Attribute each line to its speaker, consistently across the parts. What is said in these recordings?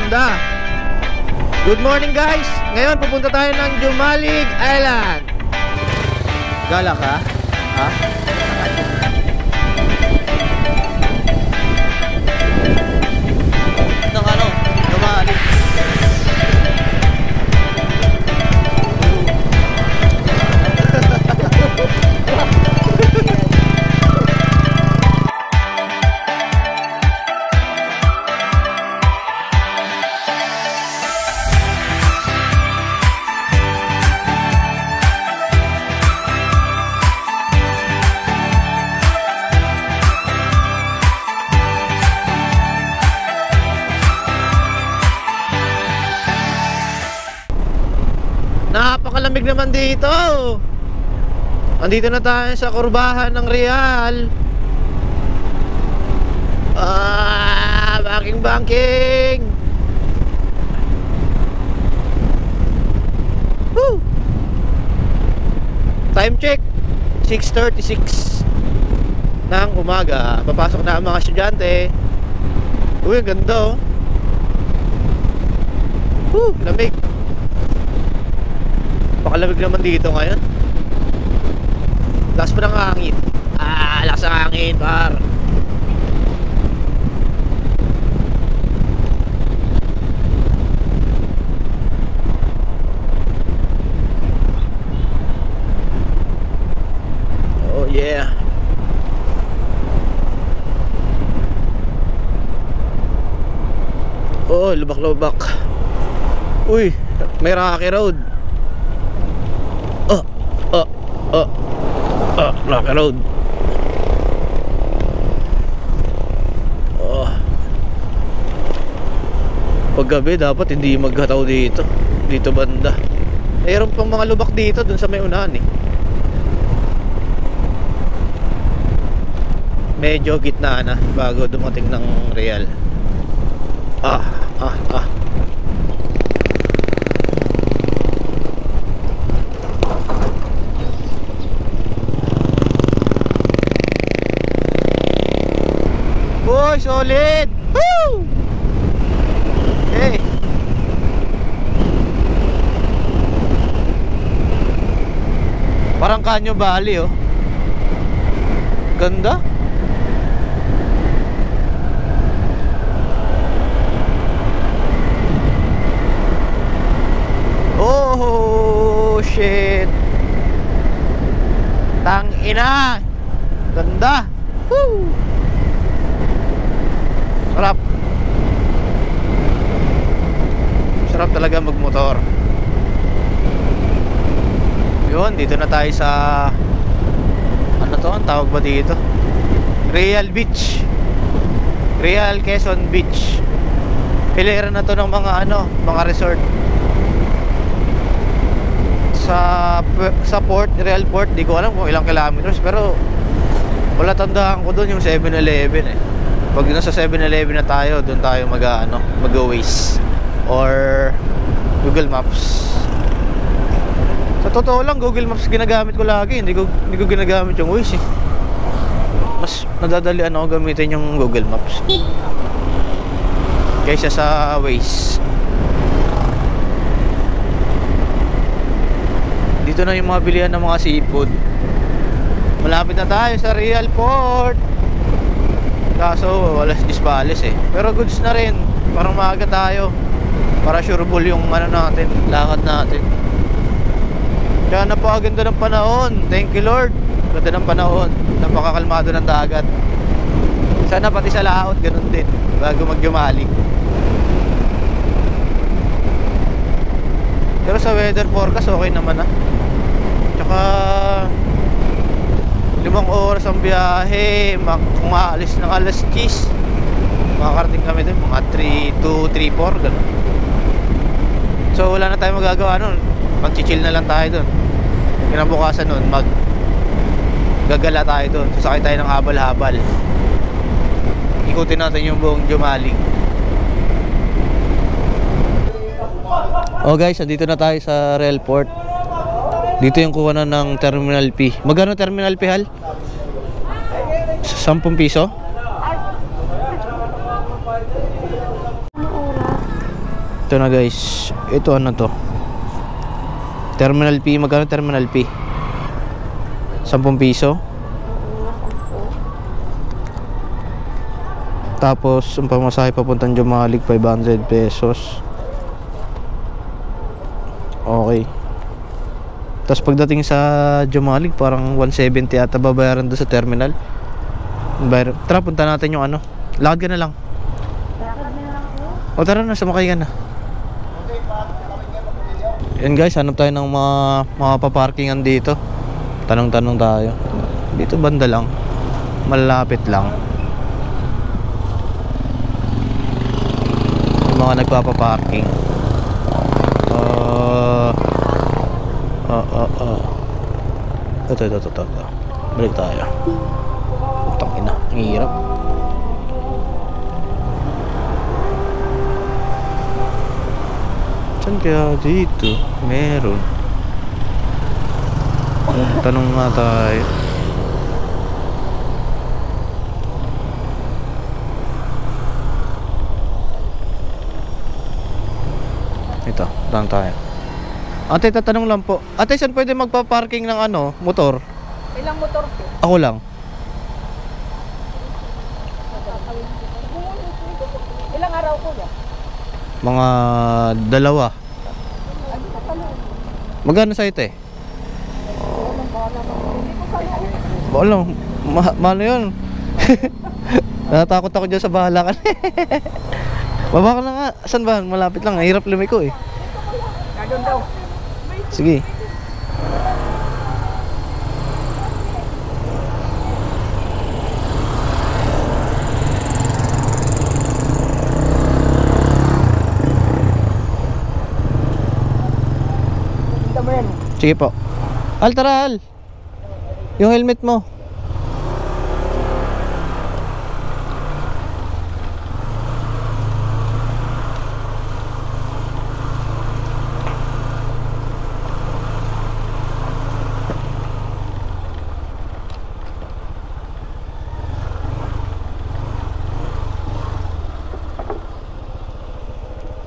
Speaker 1: ganda. Good morning guys. Ngayon pupunta tayo ng Jumalig Island. Gala ka? Ha? Ng ano? Jumalig. Napakalamig naman dito. Andito na tayo sa kurbahan ng Real. Banking. Woo! Time check 6:36 ng umaga. Papasok na ang mga estudyante. Uy, ang ganda oh. Woo, lamig. Pakalamig naman dito ngayon. Lakas pa ng hangin. Lakas ng hangin par. Oh yeah. Oh, lubak-lubak. Uy, may rocky road. Rocky road. Paggabi dapat hindi maghataw dito. Dito banda. Mayroon pang mga lubak dito dun sa may unahan eh. Medyo gitna na bago dumating ng Real. Boy, solid. Woo! Hey. Parang Canyo Valley oh. Ganda. Oh shit. Tang ina. Ganda. Woo! Sarap. Sarap talaga magmotor. Yun, dito na tayo sa ano to, ang tawag ba dito? Real Beach. Real Quezon Beach. Hilera na to ng mga ano, mga resort. Sa port, Real Port, di ko alam kung ilang kilometers, pero wala tandaan ko doon yung 7-Eleven eh. Pag nasa 7-Eleven na tayo, doon tayo mag-Waze or Google Maps. Sa totoo lang, Google Maps ginagamit ko lagi. Hindi ko ginagamit yung Waze eh. Mas nadadalian ako gamitin yung Google Maps kaysa sa Waze. Dito na yung mga bilihan ng mga seafood. Malapit na tayo sa Real Port. Kaso wala dispalis eh. Pero goods na rin. Parang maaga tayo para sureball yung ano natin, lakad natin. Kaya napakaganda ng panahon. Thank you Lord. Ganda ng panahon. Napakakalmado ng dagat. Sana pati sa laot ganun din bago mag-Jumalig. Pero sa weather forecast okay naman ah. Tsaka 5 oras ang biyahe. Kung aalis ng alas 10, makakarating kami dun mga 3-4 gano'n. So wala na tayong magagawa nun. Mag-chill na lang tayo dun. Kinabukasan nun gagala tayo dun. Sasakay tayo ng habal-habal. Ikutin natin yung buong Jumalig. Oh guys, andito na tayo sa Real Port. Dito yung kuha na ng terminal fee. Magkano terminal fee, Hal? 10 piso? Ito na guys. Ito ano to? Terminal P. Magkano terminal P? 10 piso. Tapos ang pamasahe papuntang Jumalig 500 pesos. Okay. Tapos pagdating sa Jumalig parang 170 ata babayaran doon sa terminal. Tara, punta natin yung ano. Lakad ka na lang. O tara na, sumakay ka na. Yan guys, hanap tayo ng mga paparkingan dito. Tanong-tanong tayo. Dito banda lang. Malapit lang. Yung mga nagpapaparking. Ito. Balik tayo. Putang ina, ang hirap. Saan kaya dito? Meron. Tanong nga tayo. Ito, tanong tayo. Ate, tatanong lang po. Ate, saan pwede magpa-parking ng ano, motor?
Speaker 2: Ilang motor po?
Speaker 1: Ako lang.
Speaker 2: Ilang araw ko ba?
Speaker 1: Mga 2. Magkano sa ito eh? Wala, mahal yun. Natatakot ako dyan sa bahala ka. Baba ka na nga. Saan ba? Malapit lang. Hirap lumiko eh.
Speaker 2: Nandun daw.
Speaker 1: Sige. Sige po. Al, tara Al. Yung helmet mo.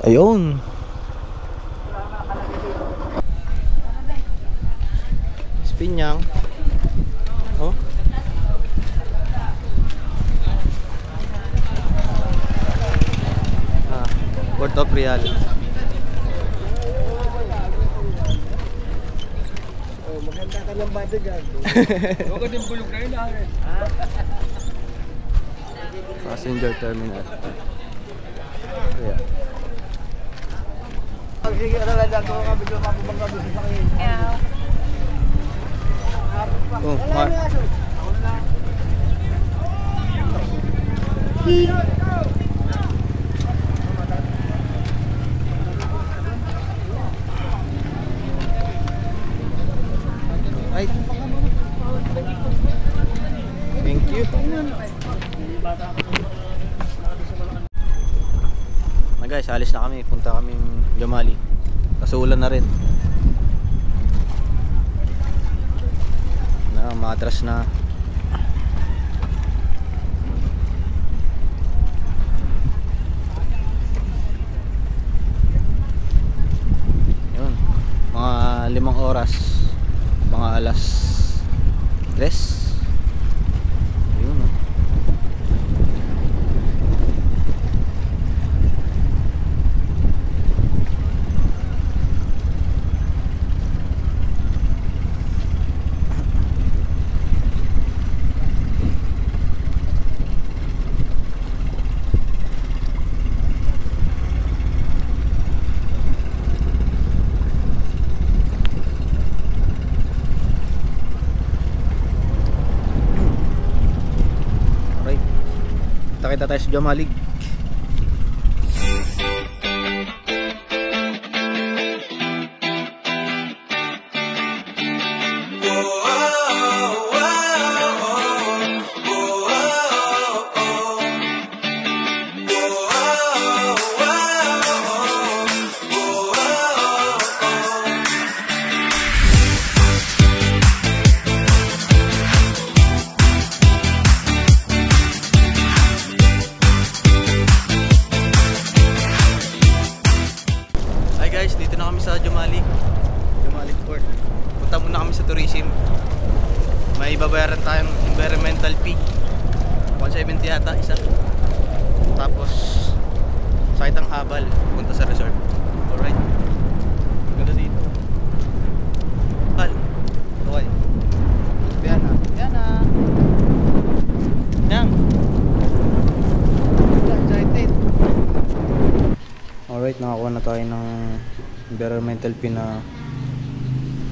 Speaker 1: Ayun. Pinyang. Oh. Port of Real.
Speaker 2: Oh, maganda ka ng bodyguard. Huwag ka din bulog na yun.
Speaker 1: Passenger terminal. Yeah.
Speaker 2: Sige, ano lang ako kabilo pa po bang gabi sa akin.
Speaker 1: Oh, ay. Thank you. Na guys, alis na kami. Punta kaming Jamali. Kasi ulan na rin. Matras na. Yun, mga 5 oras, mga alas 3. Yun, oh. Kita tayo sa Jamalig. sa Jumali Port. Punta muna kami sa tourism. May babayaran tayong environmental fee, 170 yata isa. Tapos sakit ang habal, punta sa resort. Alright, ganda dito. Hal, okay. Biana Yang excited. Alright, nakakuha na tayo ng environmental fee na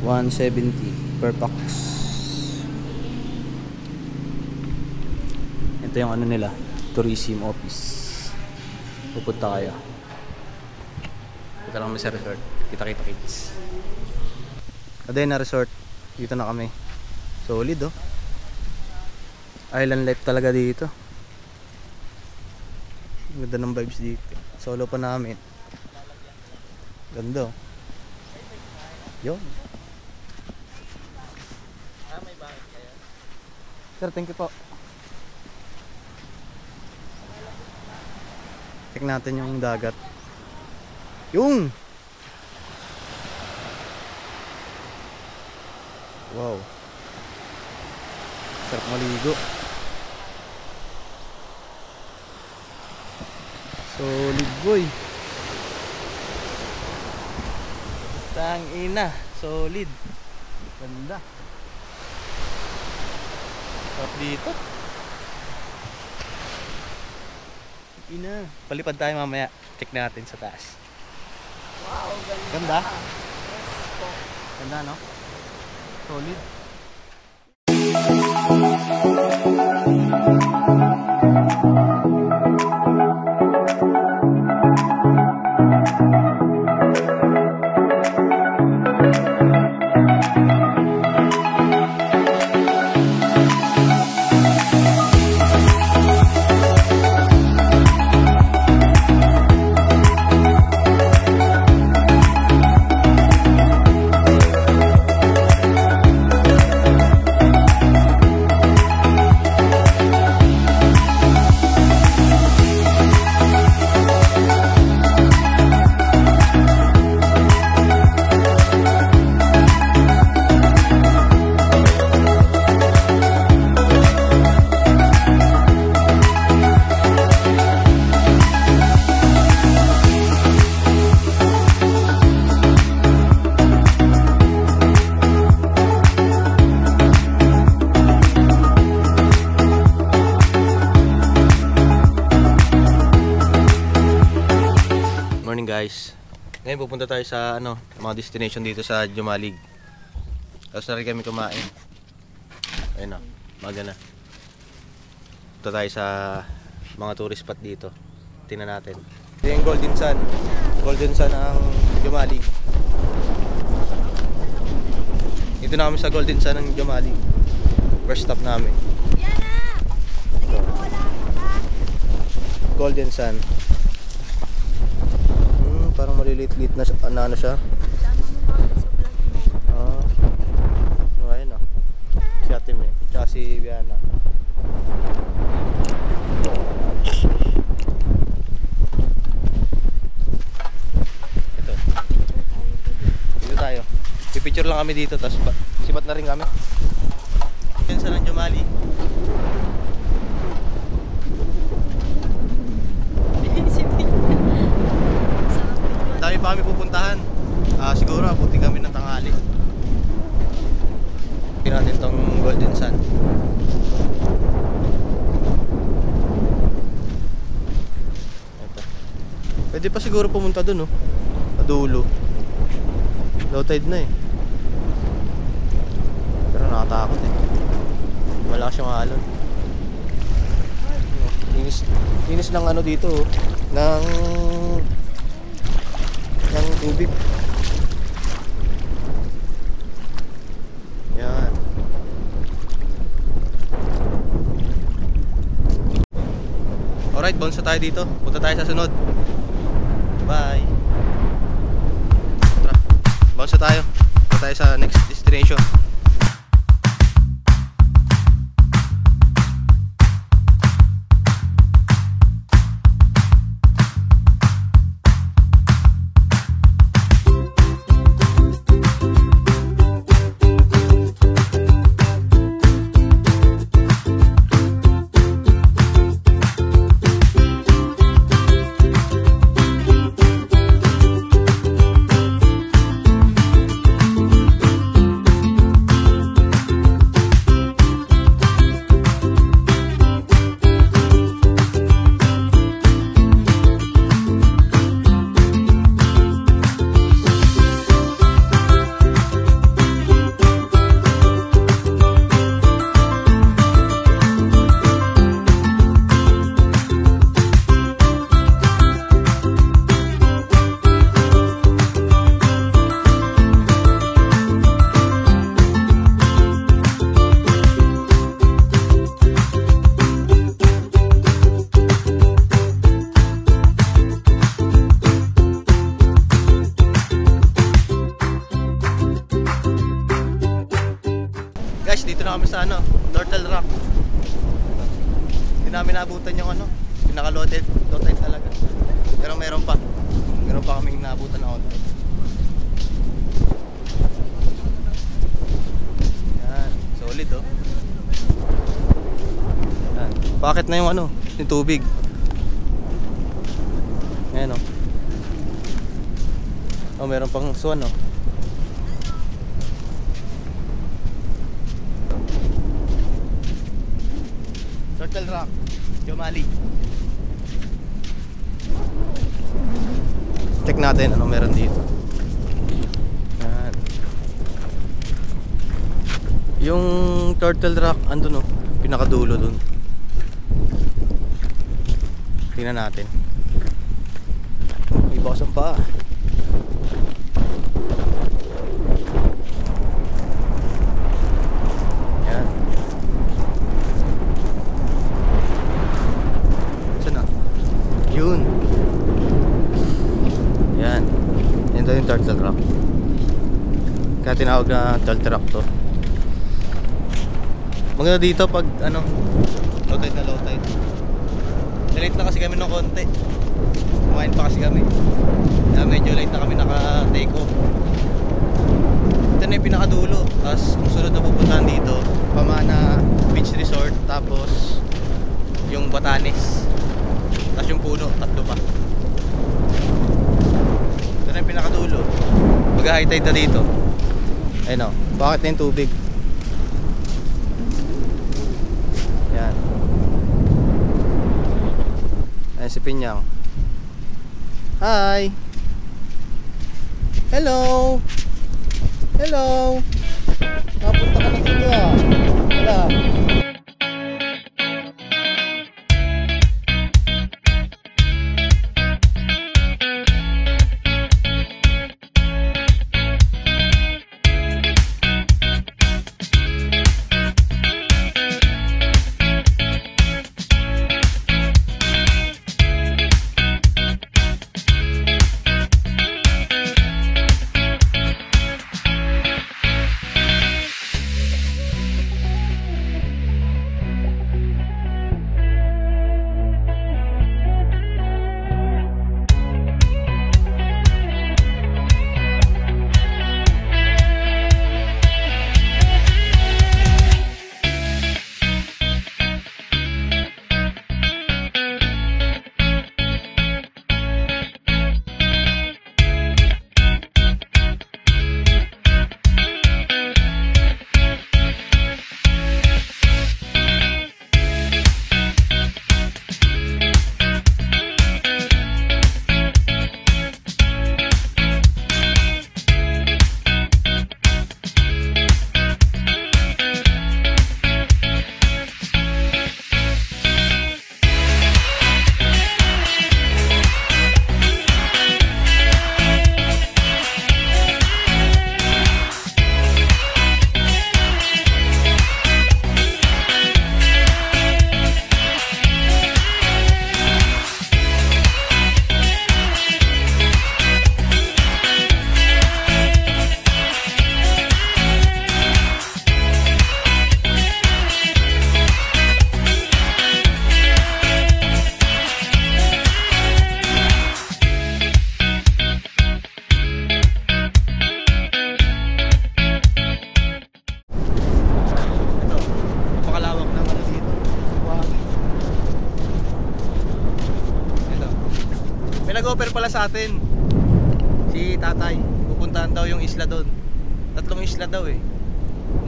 Speaker 1: 170 per pax. Ito yung ano nila, tourism office. Pupunta kayo. Punta lang kami sa resort. Kita-kita kids. Adena Resort. Dito na kami. Solid oh. Island life talaga dito. Ganda ng vibes dito. Solo pa namin. Ganda oh. Yo. May bakit kaya? Sir, thank you po. Check natin yung dagat. Yung! Wow. Sarap maligo. Solid boy. Tangina, solid. Ganda. Sarap dito. Ina, palipad tayo mamaya. Check natin sa taas.
Speaker 2: Wow,
Speaker 1: Ganda. Ganda no? Solid. Guys, ngayon pupunta tayo sa mga destination dito sa Jumalig. Tapos na rin kami kumain. Ayun na, maga na. Punta tayo sa mga tourist spot dito. Tingnan natin. Ito yung Golden Sun ang Jumalig. Dito na kami sa Golden Sun ng Jumalig. First stop namin. Ito. Golden Sun. Parang malilit-lit na ano siya. Ayun si Ate May, tsaka si Biana. Ito. Dito tayo. Pipicture lang kami dito, tapos sipat na rin kami. Yan sa ng Jumali. Dami pa kami pupuntahan. Siguro abutin kami ng tanghali. Tingnan natin tong Golden Sun. Ito. Pwede pa siguro pumunta dun, Madulo. Low tide na eh. Pero nakatakot eh. Malakas yung alon. Linis ng dito ng tubig. Yan. Alright, bounce tayo dito. Punta tayo sa sunod. Bye. Tara, bounce tayo. Punta tayo sa next destination. sa ano, Turtle Rock. Hindi namin naabutan yung ano, pinaka-low tide talaga. Pero meron pa kaming naabutan na konti. Yan, solid oh. Yan, bakit na yung ano, yung tubig. Ayan oh. Oh, meron pang swan oh. Turtle Rock, Jomali. Check natin ano meron dito. Yan. Yung Turtle Rock andun oh, pinakadulo dun. Tingnan natin. May bosong pa. Yan. Saan na? Yun. Yan. Yan daw yung Turtle Rock. Kaya tinawag na Turtle Rock to. Maganda dito pag ano, low tide na low tide. Late na kasi kami ng konti. Kumain pa kasi kami. Kaya medyo late na kami naka-take off. Ito na yung pinakadulo. Tapos kung sunod na pupuntahan dito, Pamana Beach Resort. Tapos yung Batanes. Tapos yung Puno, tatlo pa. Ito na yung pinakadulo. Mag-high tide na dito. Ayun o, bakit na yung tubig? Yan. Ayan si Pinyang. Hi. Hello. Hello. Napunta ka na dito ah. Wala. Nag-offer pala sa atin si tatay, pupuntahan daw yung isla doon. 3 isla daw eh.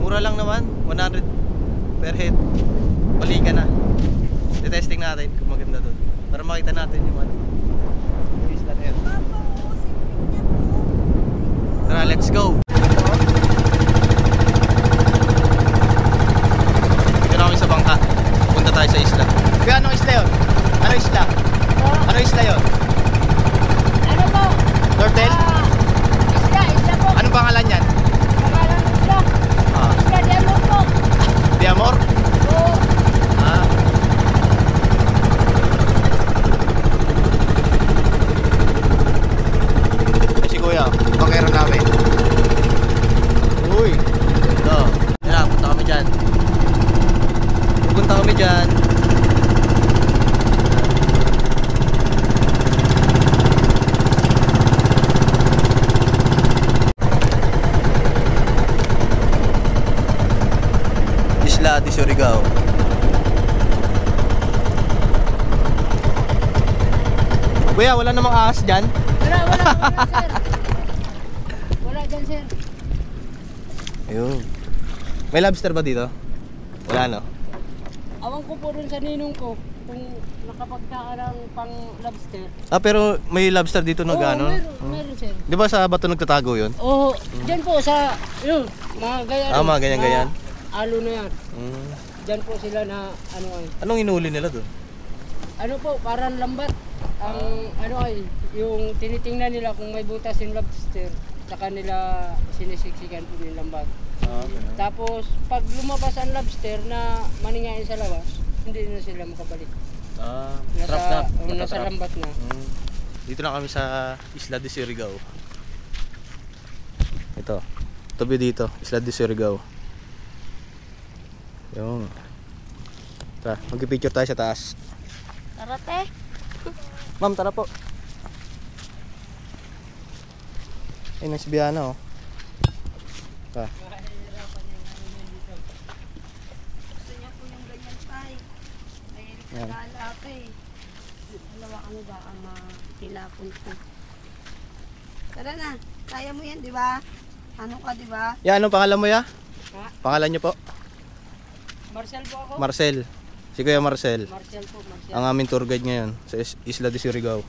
Speaker 1: Mura lang naman, 100 per head. Bali ka na. Testing natin kung maganda doon para makita natin yung ano, yung isla na yan. Tara, let's go. Dito na kami sa bangka. Punta tayo sa isla. Kaya anong isla yun? Ano isla? Ano isla yun?
Speaker 3: Ano po?
Speaker 1: Turtle?
Speaker 3: Isla po.
Speaker 1: Anong pangalan yan?
Speaker 3: Pangalan ng isla. Isla de Amor po.
Speaker 1: De Amor?
Speaker 3: Oo.
Speaker 1: Surigao. Kuya, wala namang ahas dyan?
Speaker 3: Wala, sir. Wala dyan, sir.
Speaker 1: Ayun. May lobster ba dito? Wala, no?
Speaker 3: Awan ko po dun sa ninong ko kung nakapagkaan ng pang lobster.
Speaker 1: Ah, pero may lobster dito na gano'n?
Speaker 3: Meron, sir.
Speaker 1: Di ba sa bato nagtatago yun?
Speaker 3: Oo, dyan po sa, yun, mga ganyan.
Speaker 1: Ah, mga ganyan-ganyan.
Speaker 3: Alo na yan.
Speaker 1: Mm.
Speaker 3: Dyan po sila na, ano ay.
Speaker 1: Anong inuli nila doon?
Speaker 3: Ano po, parang lambat. Ang, ano ay, yung tinitingnan nila kung may butas yung lobster, saka nila sinisiksikan po yung lambat.
Speaker 1: Ah, ganun.
Speaker 3: Tapos, pag lumabas ang lobster na maningain sa labas, hindi na sila makabalik.
Speaker 1: Ah,
Speaker 3: Nasa,
Speaker 1: trap na.
Speaker 3: nasa
Speaker 1: Natatrap.
Speaker 3: lambat na.
Speaker 1: Mm. Dito na kami sa Isla de Surigao. Ito. Tabi dito, Isla de Surigao. Yung. Tara, mag-picture tayo sa taas.
Speaker 3: Tara, te.
Speaker 1: Ma'am, tara po. Ay, nice biyana, oh. Tara.
Speaker 3: Gusto niya po yung ganyan, tay. Mahilig
Speaker 1: Yan.
Speaker 3: sa lalaki. Dalawa ano ba ang matilapon ko. Tara na, kaya mo yan, di ba? Ano ka, di ba?
Speaker 1: Ya, anong pangalan mo ya?
Speaker 3: Ha?
Speaker 1: Pangalan niyo po?
Speaker 3: Marcel po ako?
Speaker 1: Marcel. Si Kuya Marcel.
Speaker 3: Marcel po, Marcel.
Speaker 1: Ang aming tour guide ngayon sa Isla de Surigao.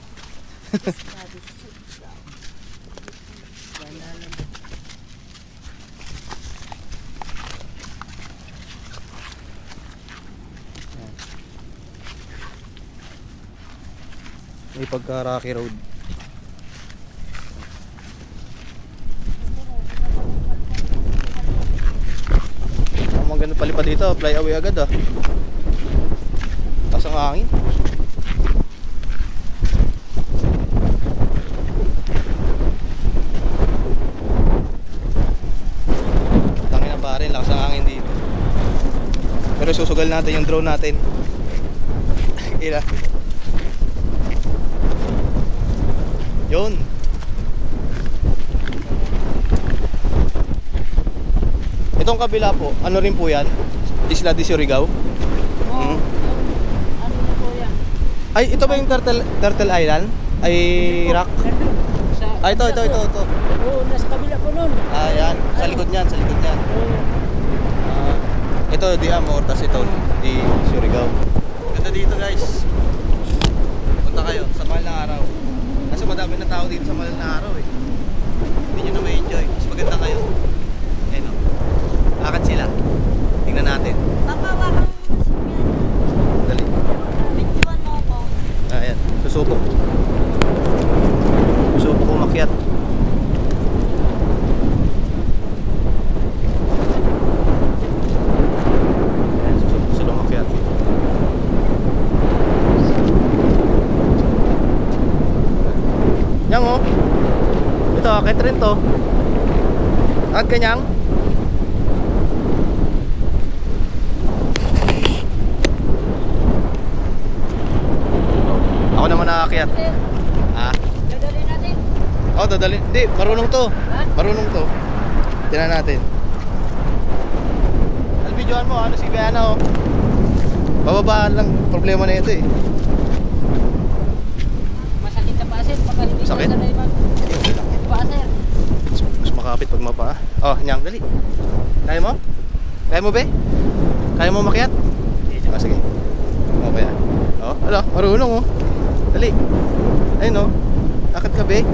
Speaker 1: May pagka-Rocky Road. Ang maganda palipad dito, fly away agad ah. Taas ang hangin. Tangin na pare, lakas ang hangin dito. Pero susugal natin yung drone natin. Ila. Yun. Itong kabila po, ano rin po yan? Isla de Surigao?
Speaker 3: Oo, ano na po yan?
Speaker 1: Ay, ito ba yung Turtle Island? Ay, rock? Ay, ito.
Speaker 3: Oo, nasa kabila po nun.
Speaker 1: Ah, yan. Sa likod niyan, sa likod niyan.
Speaker 3: Oo.
Speaker 1: Ah, ito, Di Amor, tas ito, Di Surigao. Ganda dito guys. Punta kayo sa mahal na araw. Kasi madami na tao dito sa mahal na araw eh. Hindi nyo na ma-enjoy. Mas maganda kayo. Ayun o. Akad sila. Tingnan natin.
Speaker 3: Papawakan mo na si Piano.
Speaker 1: Dali.
Speaker 3: Bigyan mo ako.
Speaker 1: Ayan. Susubok. Susubok umakyat. Ayan. Susubok sila umakyat. Yang oh. Ito, akit rin to. Akit ka Nyang? Ako naman nakaakyat.
Speaker 3: Sir,
Speaker 1: Ah?
Speaker 3: dadali natin.
Speaker 1: Oh, dadali. Hindi, marunong to.
Speaker 3: Ha?
Speaker 1: Marunong to. Tingnan natin. Albidyoan mo, ano si Biana oh. Bababa lang problema na ito eh.
Speaker 3: Masakit sa paa, sir. Baka hindi
Speaker 1: Sakit?
Speaker 3: ka sanay mag- paa, sir.
Speaker 1: Mas makapit pag mapa. Oh, Nyang, dali. Kaya mo? Kaya mo, be? Kaya mo makiat? Ah, sige. Oh, kaya. Oh, ala, marunong oh. Dali. Ayun oh. Akit ka, be.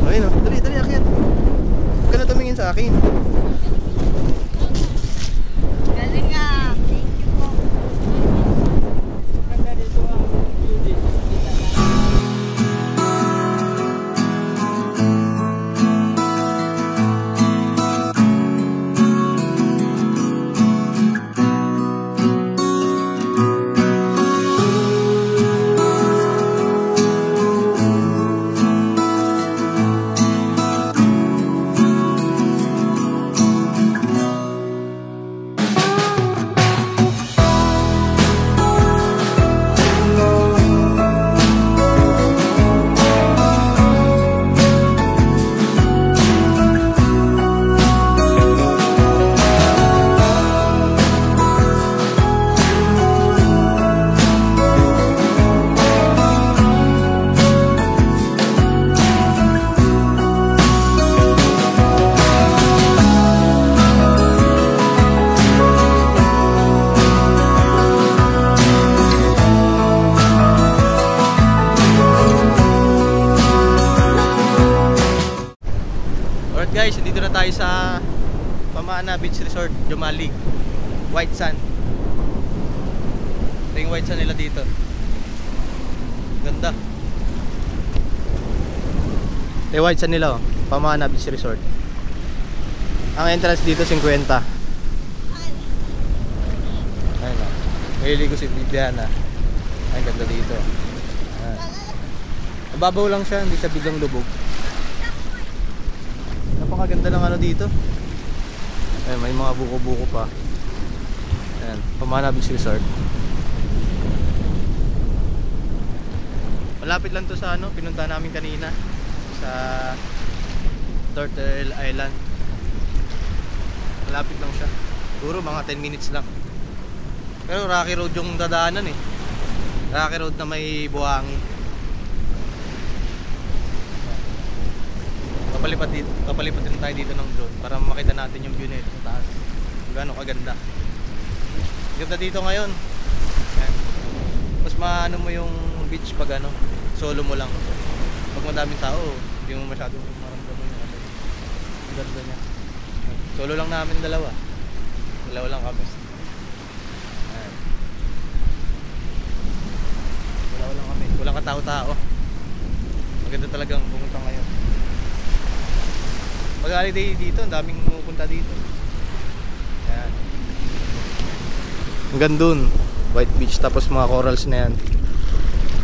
Speaker 1: Ayun oh. Dali, akit. Huwag ka na tumingin sa akin.
Speaker 3: Galing nga. Thank you po. Ganda dito ang beauty.
Speaker 1: Nandito na tayo sa Pamana Beach Resort, Jumali, White Sand. Ito yung white sand nila dito. Ganda. Ito yung white sand nila, oh. Pamana Beach Resort. Ang entrance dito 50. Ayun, oh. Mahiligo si Bibiana. Ay, ganda dito. Ayan. Mababaw lang siya, hindi siya biglang lubog. Napakaganda ng ano dito. Ayun, may mga buko-buko pa. Ayan, Pamana Beach Resort. Malapit lang to sa ano, pinunta namin kanina sa Turtle Island. Malapit lang siya. Siguro mga 10 minutes lang. Pero rocky road yung dadaanan eh. Rocky road na may buhangin. Papalipat din tayo dito ng drone para makita natin yung view nito sa taas. Kung gaano kaganda. Ganda dito ngayon. Ayan. Mas maano mo yung beach pag ano, solo mo lang. Pag madaming tao, hindi mo masyadong maramdaman yung ano. Ang ganda niya. Solo lang namin dalawa lang kami. Ayan. Dalawa lang kami, walang katao-tao. Maganda talagang pumunta ngayon. Pag holiday dito, ang daming pumupunta dito. Ayan. Hanggang dun, white beach, tapos mga corals na yan.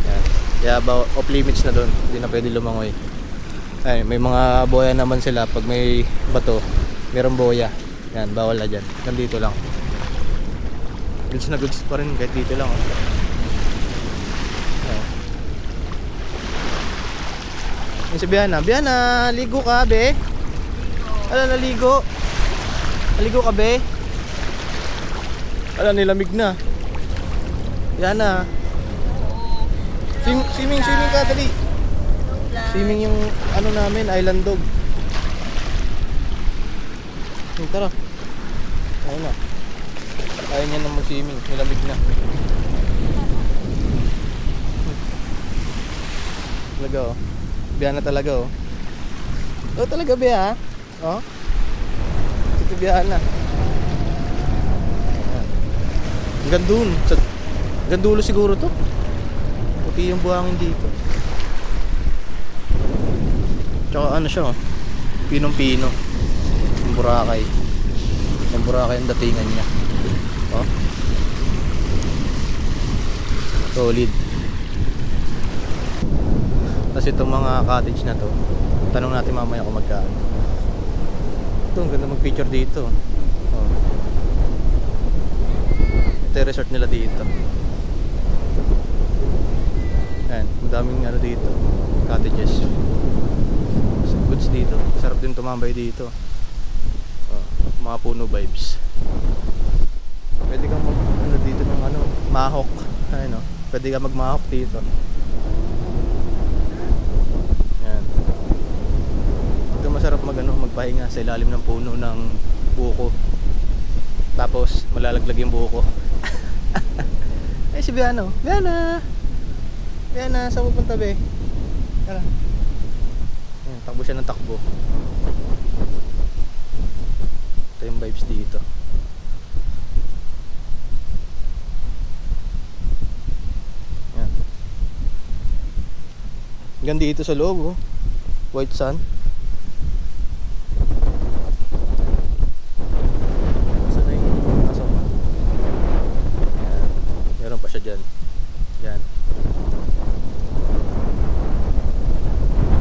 Speaker 1: Ayan. Kaya off limits na dun, hindi na pwede lumangoy. Ay, may mga boya naman sila. Pag may bato, mayroong boya. Yan, bawal na dyan. Nandito lang. Goods na goods pa rin kahit dito lang. Yung si Biana, Biana, ligo ka be? Ala, naligo. Naligo ka be? Ala, nilamig na. Biana. Swimming ka, dali. Swimming yung ano namin, island dog. Tara. Ayun na. Ayaw niya na mag-swimming, nilamig na. Talaga oh. Biana talaga oh. Oh talaga Bia. Oh. Ito Biana. Hanggang dun. Hanggang dulo siguro to. Puti yung buhangin dito. Tsaka ano siya oh. Pinong-pino. Yung Boracay. Yung Boracay ang datingan niya. Oh. Solid. Tapos itong mga cottage na to, tanong natin mamaya kung magkano. Ito, ang ganda mag-picture dito. Oh. Ito yung resort nila dito. Ayan, madaming ano dito, cottages. Goods dito, sarap din tumambay dito. Oh, mga puno vibes. Pwede kang mag ano dito ng ano, mahok. Ayun, oh. Pwede kang magmahok dito. Yan. Ito masarap magpahinga sa ilalim ng puno ng buko. Tapos malalaglag yung buko. Ay si Biano. Biana. Biana, saan pupunta be? Tara. Ayan, takbo siya ng takbo. Ito yung vibes dito. Ayan. Hanggang dito sa loob oh. White sand. Saan na yung pasok? Ayan. Meron pa siya dyan. Yan.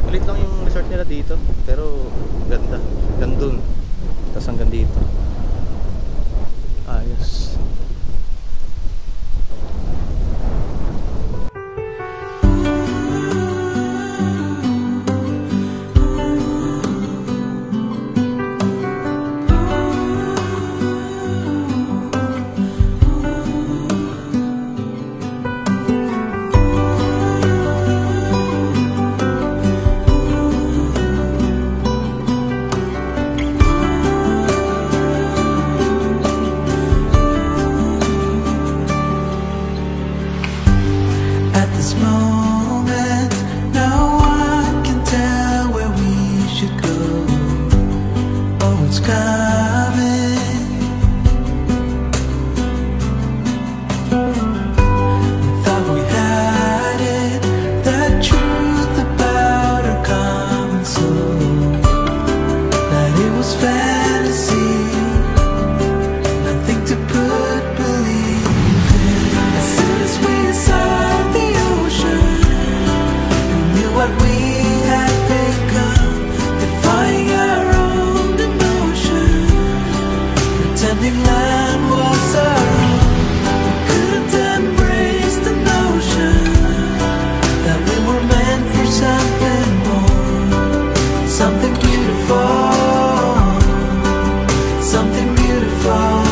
Speaker 1: Kulit lang yung resort nila dito. Pero ganda. Gandun. Tapos hanggang dito. Ayos.
Speaker 4: what we had begun, defying our own emotion, pretending land was our own. We couldn't embrace the notion that we were meant for something more, something beautiful, something beautiful.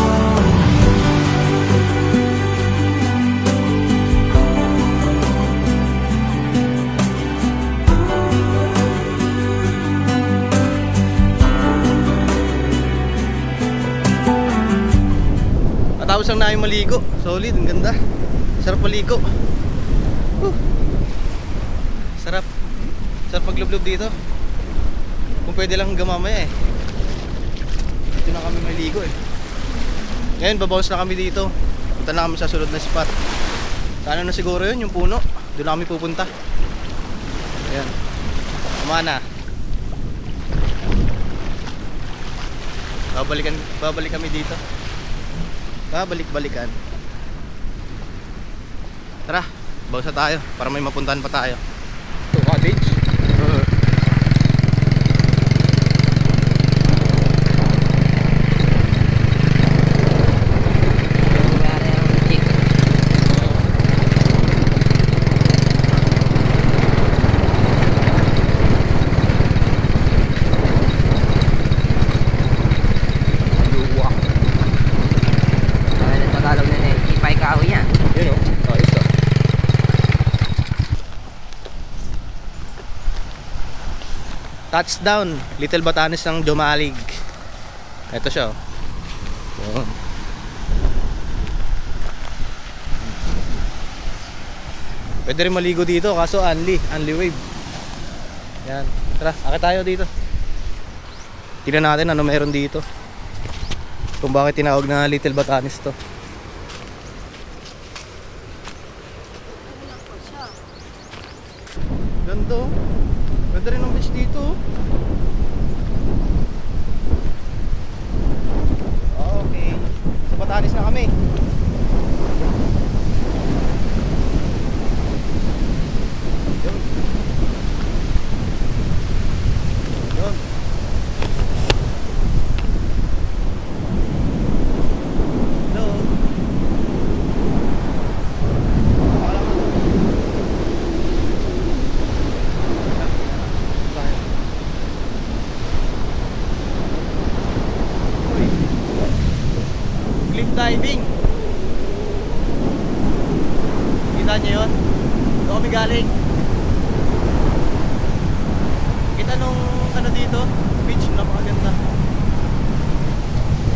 Speaker 1: Tapos lang namin maligo. Solid, ang ganda. Sarap maligo. Sarap. Sarap maglublob dito. Kung pwede lang hanggang mamaya eh. Dito na kami maligo eh. Ngayon babawas na kami dito. Punta na kami sa sunod na spot. Sana na siguro yun, yung puno. Doon na kami pupunta. Ayan. Tama na. Babalik kami dito. Babalik-balikan. Tara, bawas na tayo para may mapuntahan pa tayo. Ito, cottage. Touchdown, Little Batanes ng Dumalig. Ito siya oh. Yun. Pwede rin maligo dito kaso only wave. Yan, tara, akit tayo dito. Tingnan natin ano meron dito, kung bakit tinawag na Little Batanes to. Ganda oh. Ganda rin ang beach dito. Okay, sa Batanes na kami. Yun. Yun. Hello. Diving. Kita niyo yun? Doon kami galing. Kita nung ano dito, beach, napakaganda.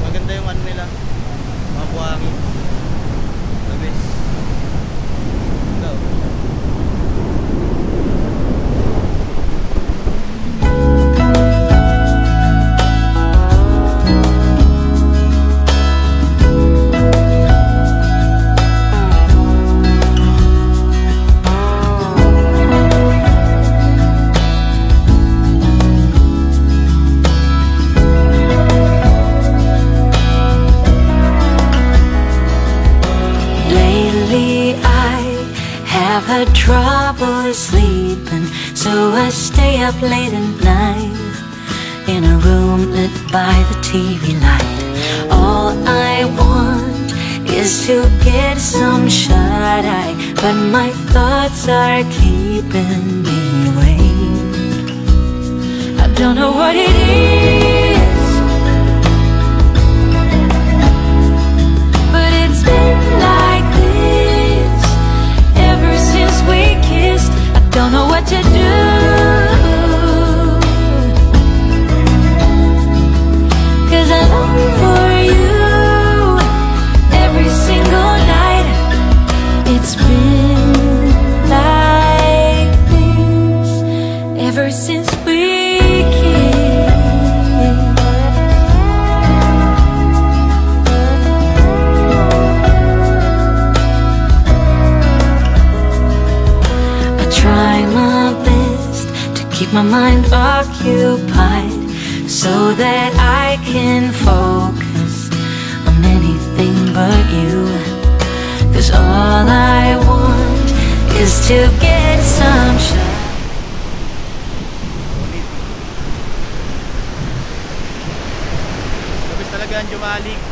Speaker 1: Maganda yung ano nila, mga buhangin. The best. Ito.
Speaker 5: Had trouble sleeping, so I stay up late at night in a room lit by the TV light. All I want is to get some shut-eye, but my thoughts are keeping me awake. I don't know what it is, but it's been like this ever since we kissed. I don't know what to do, 'cause I long for you every single night. It's been like this ever since we kissed. I try my best to keep my mind occupied so that I can focus on anything but you. 'Cause all I want is to get some shine.
Speaker 1: Jumalig.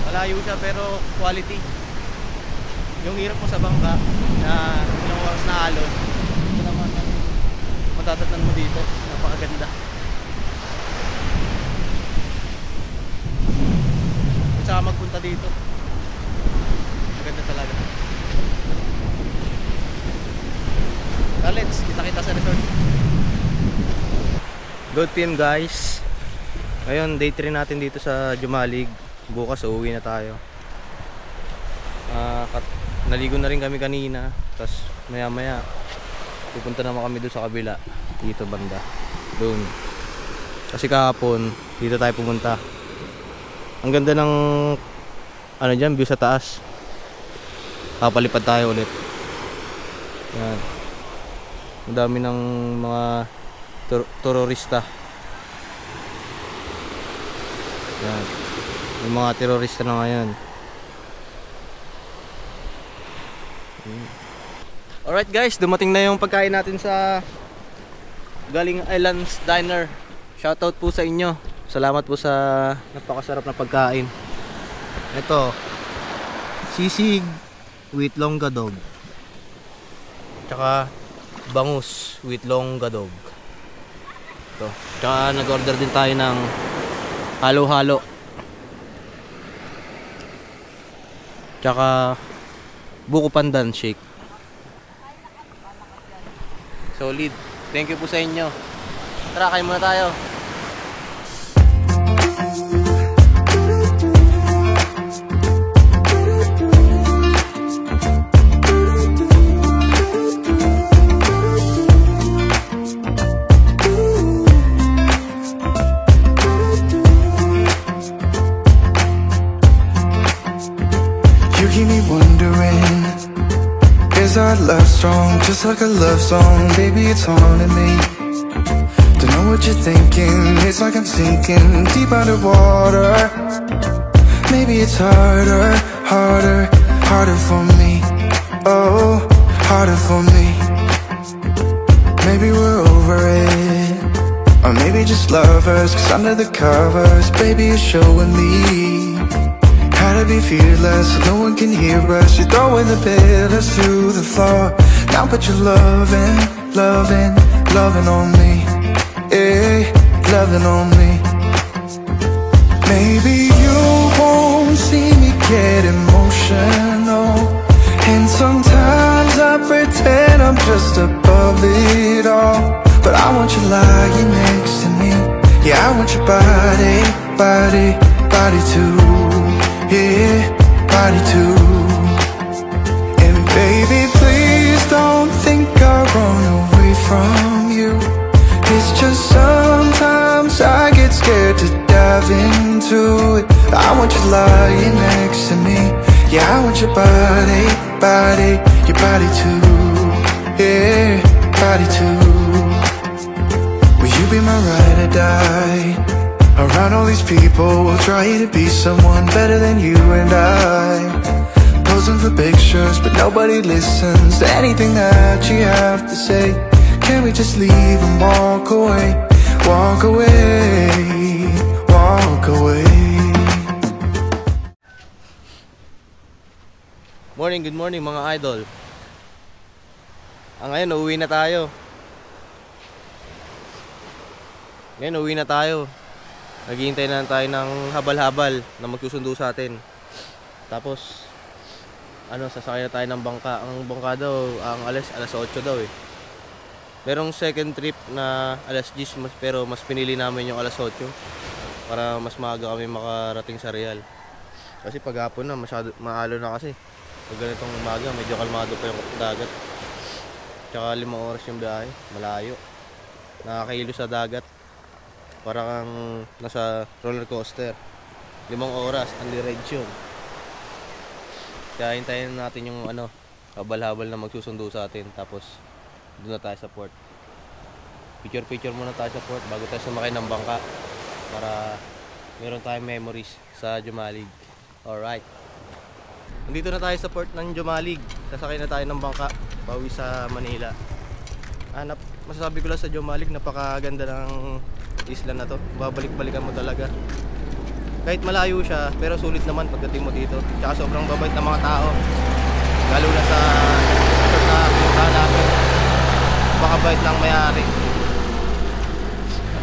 Speaker 1: Malayo siya pero quality. Yung hirap mo sa bangka na ilang oras na alon, ito naman ang matatatan mo dito. Napakaganda. At saka magpunta dito, maganda talaga. Let's kita-kita sa resort. Good PM guys. Ngayon day 3 natin dito sa Jumalig. Bukas uuwi na tayo. Naligo na rin kami kanina. Tapos maya maya pupunta naman kami doon sa kabila, dito banda doon. Kasi kahapon dito tayo pumunta. Ang ganda ng ano dyan, view sa taas. Papalipad tayo ulit. Yan. Ang dami ng mga terorista. Yan. Yung mga terorista na ngayon. Alright guys, dumating na yung pagkain natin sa Galing Islands Diner. Shoutout po sa inyo. Salamat po sa napakasarap na pagkain. Ito, sisig with longgadog. Tsaka bangus with longgadog. Ito. Tsaka nag-order din tayo ng halo-halo. Tsaka buko pandan shake. Solid. Thank you po sa inyo. Tara, kain muna tayo.
Speaker 4: You keep me wondering, is our love strong? Just like a love song, baby, it's haunting me. Don't know what you're thinking, it's like I'm sinking deep underwater. Maybe it's harder, harder, harder for me. Oh, harder for me. Maybe we're over it, or maybe just lovers, 'cause under the covers, baby, you're showing me how to be fearless, so no one can hear us. You're throwing the pillars to the floor. Now put your loving, loving, loving on me. Yeah, loving on me. Maybe you won't see me get emotional, and sometimes I pretend I'm just above it all. But I want you lying next to me. Yeah, I want your body, body, body too. Yeah, body too. And baby, please don't think I run away from you. It's just sometimes I get scared to dive into it. I want you lying next to me. Yeah, I want your body, body, your body too. Yeah, body too. Will you be my ride or die? Around all these people, we'll try to be someone better than you and I. Posing for pictures, but nobody listens to anything that you have to say. Can't we just leave and walk away? Walk away, walk away.
Speaker 1: Morning, good morning mga idol. Ngayon, uuwi na tayo. Naghihintay na tayo ng habal-habal na magsusundo sa atin. Tapos sasakay na tayo ng bangka. Ang bangka daw, ang alas 8 daw eh. Merong second trip na alas 10, pero mas pinili namin yung alas 8 para mas maaga kami makarating sa Real. Kasi paghapon na, masyado maalo na kasi. Pag ganitong umaga, medyo kalmado pa yung dagat. Tsaka 5 oras yung biyahe, malayo. Nakakahilo sa dagat. Para kang nasa roller coaster. 5 oras, ang diretso. Kaya hintayin natin yung habal-habal na magsusundo sa atin. Tapos doon na tayo sa port. Picture muna tayo sa port bago tayo sumakay ng bangka. Para meron tayong memories sa Jumalig. Alright. Nandito na tayo sa port ng Jumalig. Sasakay na tayo ng bangka pauwi sa Manila. Masasabi ko lang sa Jumalig, napakaganda ng isla na to. Babalik-balikan mo talaga. Kahit malayo siya, pero sulit naman pagdating mo dito. Tsaka sobrang babait ng mga tao. Lalo na sa resort na pinuntahan namin. Bakabait lang may-ari.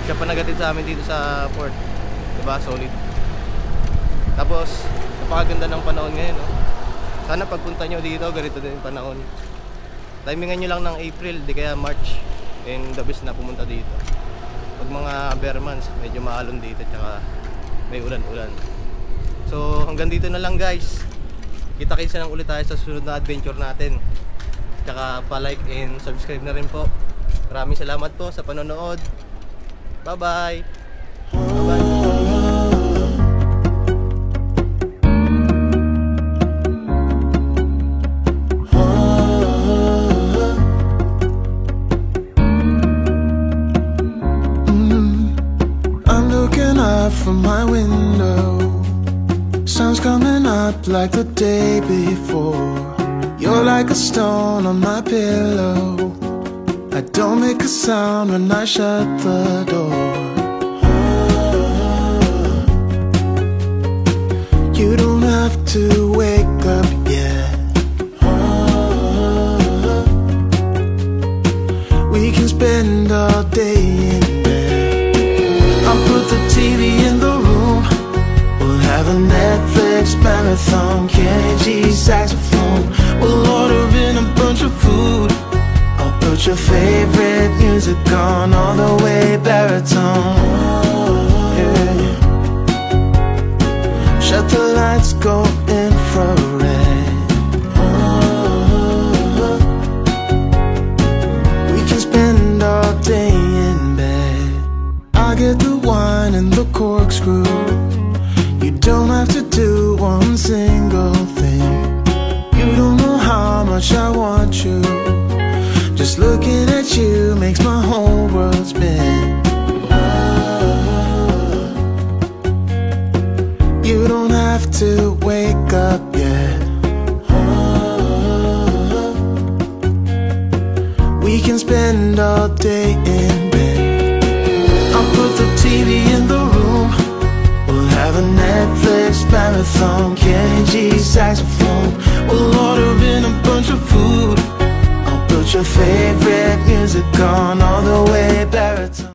Speaker 1: Siya pa nagatid sa amin dito sa port. Diba? Solid. Tapos, napakaganda ng panahon ngayon, no? Sana pagpunta nyo dito, ganito din yung panahon. Timingan nyo lang ng April, di kaya March. And the best na pumunta dito. Pag mga bare months, medyo maalon dito, tsaka may ulan-ulan. So hanggang dito na lang guys. Kita-kitsa lang ulit tayo sa susunod na adventure natin. Tsaka pa-like and subscribe na rin po. Maraming salamat po sa panonood. Bye-bye. Bye-bye.
Speaker 4: From my window, sun's coming up like the day before. You're like a stone on my pillow. I don't make a sound when I shut the door. You don't have to wake up yet. We can spend all day in bed. I'll put the TV in the room. We'll have a Netflix marathon, Kenny G saxophone. We'll order in a bunch of food. I'll put your favorite music on all the way baritone. Yeah. Shut the lights, go infrared. We can spend all day in bed. I get the wine and the corkscrew. You don't have to do one single thing. You don't know how much I want you. Just looking at you makes my whole world spin. You don't have to wake up yet. We can spend all day in bed. I'll put the TV in the room. We'll have a Netflix marathon, Kenny G saxophone. We'll order in a bunch of food. I'll put your favorite music on